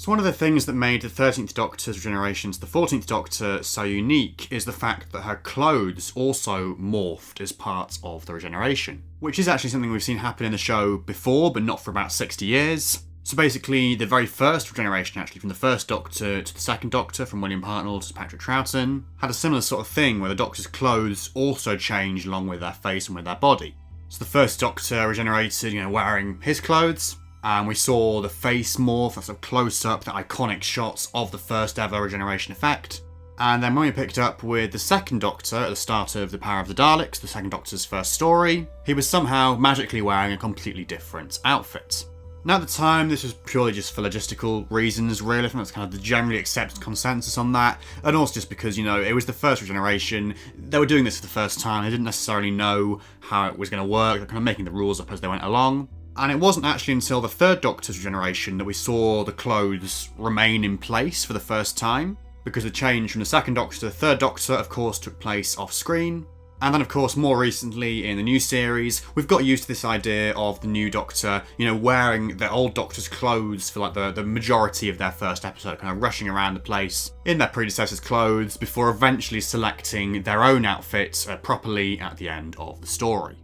So one of the things that made the 13th Doctor's regeneration to the 14th Doctor so unique is the fact that her clothes also morphed as part of the regeneration, which is actually something we've seen happen in the show before, but not for about 60 years. So basically, the very first regeneration, actually, from the first Doctor to the second Doctor, from William Hartnell to Patrick Troughton, had a similar sort of thing where the Doctor's clothes also changed along with their face and with their body. So the first Doctor regenerated, wearing his clothes, and we saw the face morph, that sort of close-up, the iconic shots of the first ever regeneration effect. And then when we picked up with the second Doctor at the start of The Power of the Daleks, the second Doctor's first story, he was somehow magically wearing a completely different outfit. Now at the time, this was purely just for logistical reasons, really. I think that's kind of the generally accepted consensus on that. And also just because, it was the first regeneration. They were doing this for the first time. They didn't necessarily know how it was going to work. They were kind of making the rules up as they went along. And it wasn't actually until the third Doctor's regeneration that we saw the clothes remain in place for the first time, because the change from the second Doctor to the third Doctor, of course, took place off screen. And then, of course, more recently in the new series, we've got used to this idea of the new Doctor, wearing the old Doctor's clothes for like the majority of their first episode, kind of rushing around the place in their predecessor's clothes before eventually selecting their own outfits properly at the end of the story.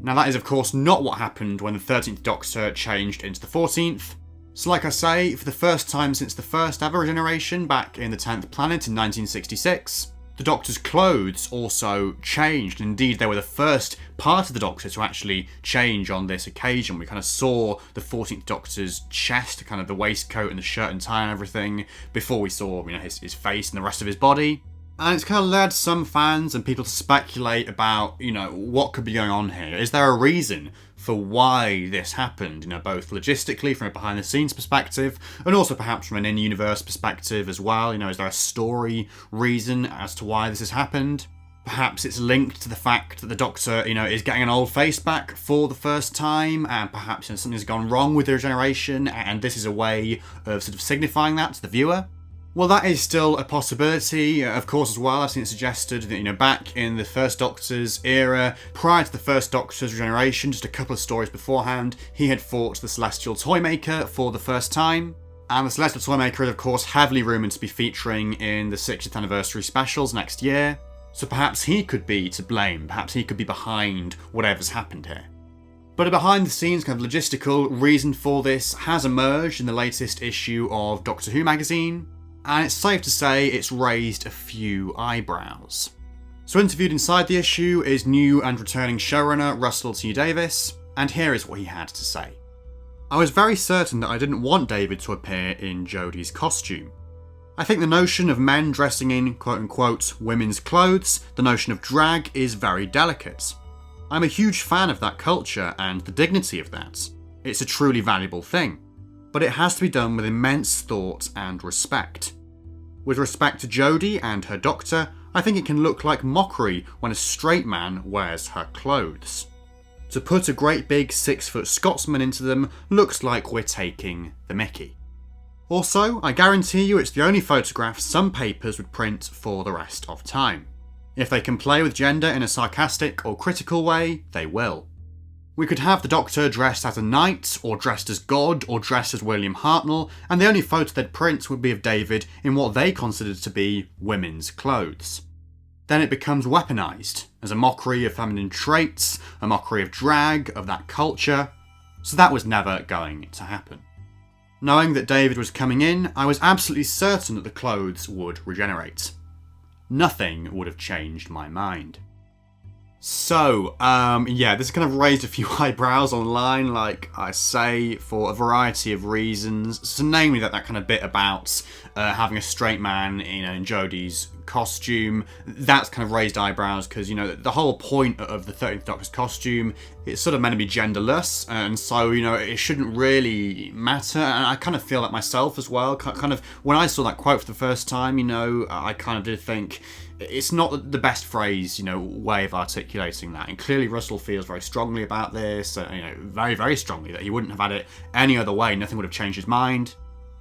Now that is of course not what happened when the 13th Doctor changed into the 14th. So like I say, for the first time since the first ever regeneration back in the 10th Planet in 1966, the Doctor's clothes also changed. Indeed, they were the first part of the Doctor to actually change on this occasion. We kind of saw the 14th Doctor's chest, kind of the waistcoat and the shirt and tie and everything, before we saw his face and the rest of his body. And it's kind of led some fans and people to speculate about, what could be going on here. Is there a reason for why this happened? Both logistically from a behind-the-scenes perspective, and also perhaps from an in-universe perspective as well. Is there a story reason as to why this has happened? Perhaps it's linked to the fact that the Doctor, is getting an old face back for the first time, and perhaps something's gone wrong with the regeneration, and this is a way of sort of signifying that to the viewer. Well, that is still a possibility, of course, as well. I've seen it suggested that, back in the First Doctor's era, prior to the First Doctor's regeneration, just a couple of stories beforehand, he had fought the Celestial Toymaker for the first time. And the Celestial Toymaker is, of course, heavily rumoured to be featuring in the 60th anniversary specials next year. So perhaps he could be to blame, perhaps he could be behind whatever's happened here. But a behind-the-scenes kind of logistical reason for this has emerged in the latest issue of Doctor Who magazine. And it's safe to say it's raised a few eyebrows. So interviewed inside the issue is new and returning showrunner Russell T Davies, and here is what he had to say. I was very certain that I didn't want David to appear in Jodie's costume. I think the notion of men dressing in quote-unquote women's clothes, the notion of drag, is very delicate. I'm a huge fan of that culture and the dignity of that. It's a truly valuable thing. But it has to be done with immense thought and respect. With respect to Jodie and her Doctor, I think it can look like mockery when a straight man wears her clothes. To put a great big 6-foot Scotsman into them looks like we're taking the mickey. Also, I guarantee you it's the only photograph some papers would print for the rest of time. If they can play with gender in a sarcastic or critical way, they will. We could have the Doctor dressed as a knight, or dressed as God, or dressed as William Hartnell, and the only photo they'd print would be of David in what they considered to be women's clothes. Then it becomes weaponised, as a mockery of feminine traits, a mockery of drag, of that culture, so that was never going to happen. Knowing that David was coming in, I was absolutely certain that the clothes would regenerate. Nothing would have changed my mind. So, this kind of raised a few eyebrows online, like I say, for a variety of reasons. So namely that kind of bit about having a straight man, in Jodie's costume, that's kind of raised eyebrows because, the whole point of the 13th Doctor's costume, it's sort of meant to be genderless, and so, it shouldn't really matter, and I kind of feel that myself as well. Kind of, when I saw that quote for the first time, I kind of did think, it's not the best phrase, way of articulating that. And clearly Russell feels very strongly about this, very, very strongly, that he wouldn't have had it any other way. Nothing would have changed his mind.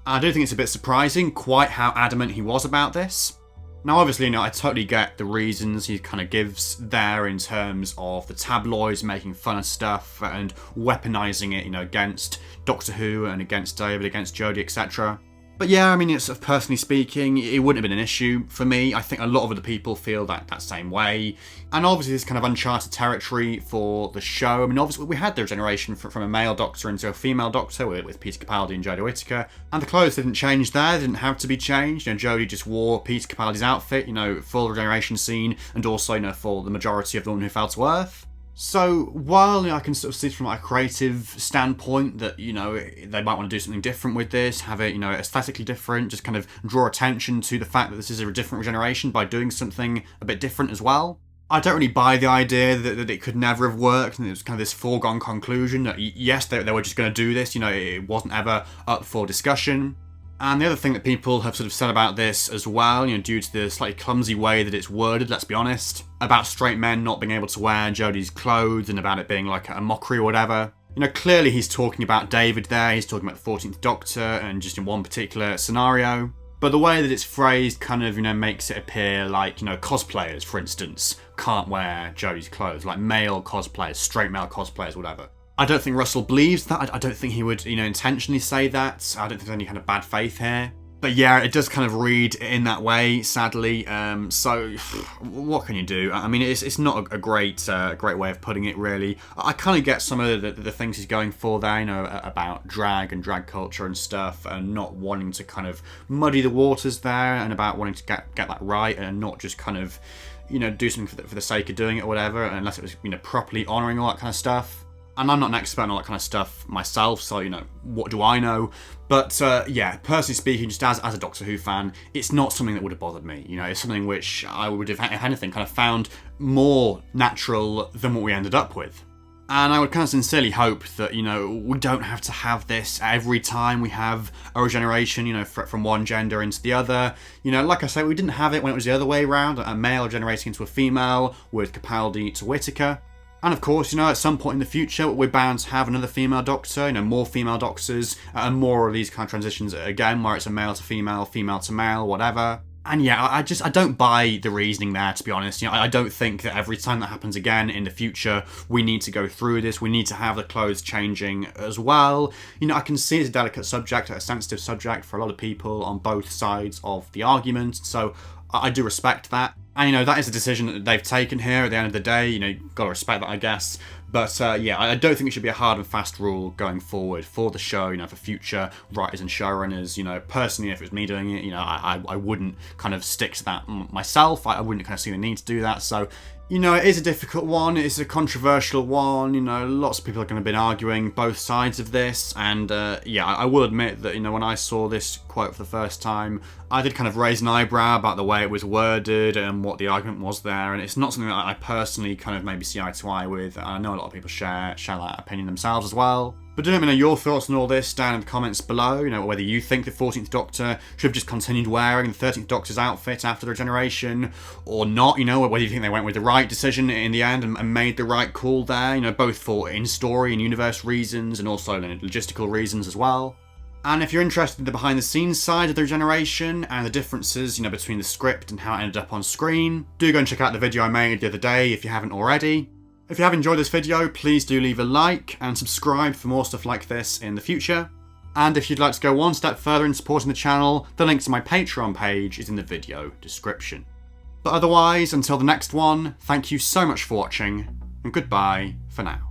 I do think it's a bit surprising quite how adamant he was about this. Now, obviously, I totally get the reasons he kind of gives there in terms of the tabloids making fun of stuff and weaponising it, against Doctor Who and against David, against Jodie, etc. But yeah, I mean, it's personally speaking, it wouldn't have been an issue for me. I think a lot of other people feel that same way. And obviously, this kind of uncharted territory for the show. I mean, obviously, we had the regeneration from a male Doctor into a female Doctor with Peter Capaldi and Jodie Whittaker. And the clothes didn't change there, they didn't have to be changed. Jodie just wore Peter Capaldi's outfit, full regeneration scene, and also, for the majority of the Woman Who Fell to Earth. So, while I can sort of see from a creative standpoint that, they might want to do something different with this, have it, aesthetically different, just kind of draw attention to the fact that this is a different regeneration by doing something a bit different as well. I don't really buy the idea that it could never have worked, and it was kind of this foregone conclusion that, yes, they were just going to do this, it wasn't ever up for discussion. And the other thing that people have sort of said about this as well, due to the slightly clumsy way that it's worded, let's be honest, about straight men not being able to wear Jodie's clothes and about it being like a mockery or whatever. Clearly he's talking about David there, he's talking about the 14th Doctor and just in one particular scenario. But the way that it's phrased kind of, makes it appear like, cosplayers, for instance, can't wear Jodie's clothes, like male cosplayers, straight male cosplayers, whatever. I don't think Russell believes that. I don't think he would, intentionally say that. I don't think there's any kind of bad faith here. But yeah, it does kind of read in that way, sadly. So what can you do? I mean, it's not a great way of putting it, really. I kind of get some of the things he's going for there, about drag and drag culture and stuff, and not wanting to kind of muddy the waters there, and about wanting to get that right, and not just kind of, do something for the sake of doing it or whatever, unless it was, properly honouring all that kind of stuff. And I'm not an expert on all that kind of stuff myself, so, what do I know? But, yeah, personally speaking, just as a Doctor Who fan, it's not something that would have bothered me. It's something which I would have, if anything, kind of found more natural than what we ended up with. And I would kind of sincerely hope that, we don't have to have this every time we have a regeneration, from one gender into the other. Like I say, we didn't have it when it was the other way around, a male regenerating into a female with Capaldi to Whittaker. And of course, at some point in the future, we're bound to have another female Doctor, more female Doctors, and more of these kind of transitions again, where it's a male to female to male, whatever. And yeah, I don't buy the reasoning there, to be honest. I don't think that every time that happens again in the future, we need to go through this. We need to have the clothes changing as well. I can see it's a delicate subject, a sensitive subject for a lot of people on both sides of the argument, so I do respect that. And, that is a decision that they've taken here at the end of the day. Gotta respect that, I guess. But, yeah, I don't think it should be a hard and fast rule going forward for the show, for future writers and showrunners. Personally, if it was me doing it, I wouldn't kind of stick to that myself. I wouldn't kind of see the need to do that. So, it is a difficult one. It's a controversial one. Lots of people are going to be arguing both sides of this. And, yeah, I will admit that, when I saw this quote for the first time, I did kind of raise an eyebrow about the way it was worded and what the argument was there. And it's not something that I personally kind of maybe see eye to eye with. I know a lot of people share that opinion themselves as well. But do let me know your thoughts on all this down in the comments below, whether you think the 14th Doctor should have just continued wearing the 13th Doctor's outfit after the regeneration, or not, whether you think they went with the right decision in the end and made the right call there, both for in-story and universe reasons, and also logistical reasons as well. And if you're interested in the behind-the-scenes side of the regeneration and the differences, between the script and how it ended up on screen, do go and check out the video I made the other day if you haven't already. If you have enjoyed this video, please do leave a like and subscribe for more stuff like this in the future. And if you'd like to go one step further in supporting the channel, the link to my Patreon page is in the video description. But otherwise, until the next one, thank you so much for watching, and goodbye for now.